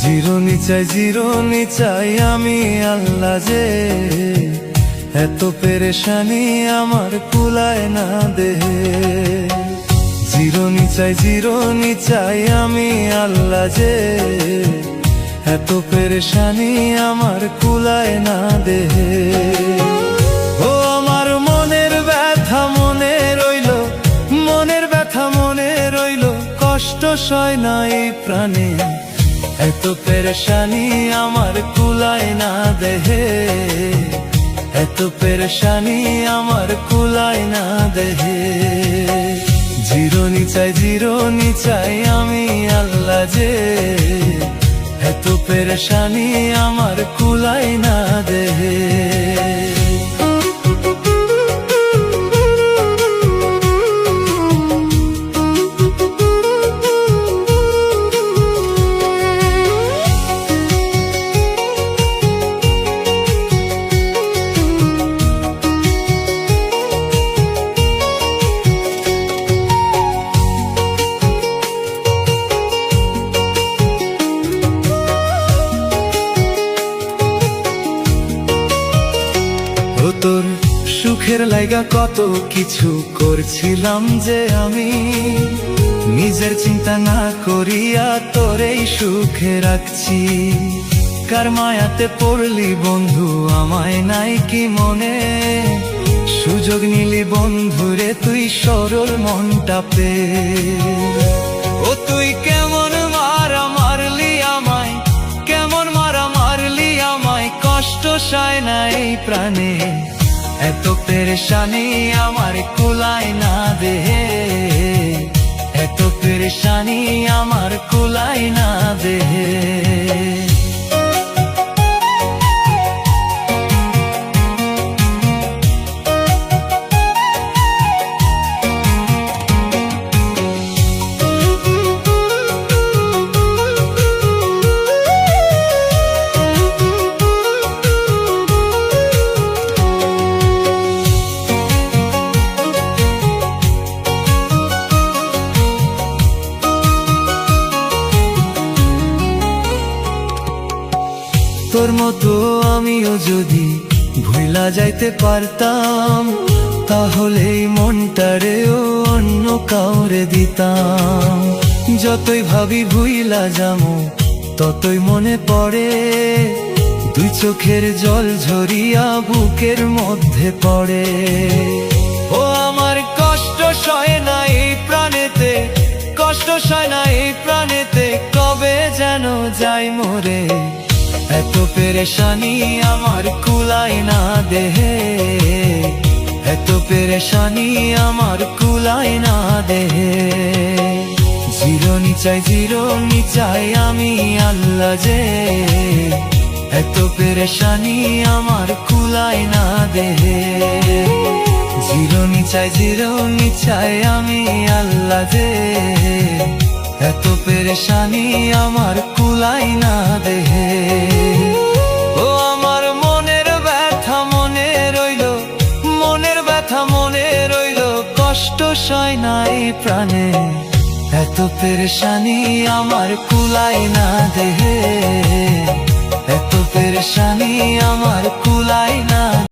জিরোনি চাই আমি আল্লাহ যে, এত পেরেশানি আমার কুলায় না দেহে। জিরোনি চাই আমি আল্লাহ যে, এত পেরেশানি আমার কুলায় না দেহে। ও আমার মনের ব্যথা মনে রইল, মনের ব্যথা মনে রইল, কষ্ট সয় না এই প্রাণে, এত পেরেশানি আমার কুলায় না দেহে, এত পেরেশানি আমার কুলায় না দেহে। জিরোনি চাই আমি আল্লাহ যে, এত পেরেশানি আমার কুলায় না দেহে। তোর সুখের লাইগা কত কিছু করছিলাম যে আমি, নিজের চিন্তা না করিয়া তোরেই সুখে রাখছি। কার মায়াতে পড়লি বন্ধু আমায় নাই কি মনে, সুযোগ নিলি বন্ধুরে তুই সরল মনটা পে। ও তুই কেমন মারা মারলি আমায়, কেমন মারা মারলি আমায়, কষ্ট সয় না এই প্রাণে, এত পেরেশানি আমার কুলায় না দেহে, এত পেরেশানি আমার কুলায় না দেহে। তোর মতো আমিও যদি ভুলা যাইতে পারতাম, তাহলে এই মনটারেও অন্য কাউরে দিতাম। যতই ভাবি ভুইলা যামু ততই মনে পড়ে, দুই চোখের জল ঝরিয়া বুকের মধ্যে পড়ে। ও আমার কষ্ট সয় না এই প্রাণেতে, কষ্ট সয় না এই প্রাণেতে, কবে যেন যাই মরে, এত পেরেশানি আমার কুলায় না দেহে, এত পেরেশানি আমার কুলায় না দেহে। জিরোনি চাই আমি আল্লাহ যে, এত পেরেশানি আমার কুলায় না দেহে। জিরোনি চাই আমি আল্লাহ যে, এত পেরেশানি আমার কুলায় না দেহে। ও আমার মনের ব্যথা মনে রইল, মনের ব্যথা মনে রইল, কষ্ট সয় না এই প্রাণে, এত পেরেশানি আমার কুলায় না দেহে, এত পেরেশানি আমার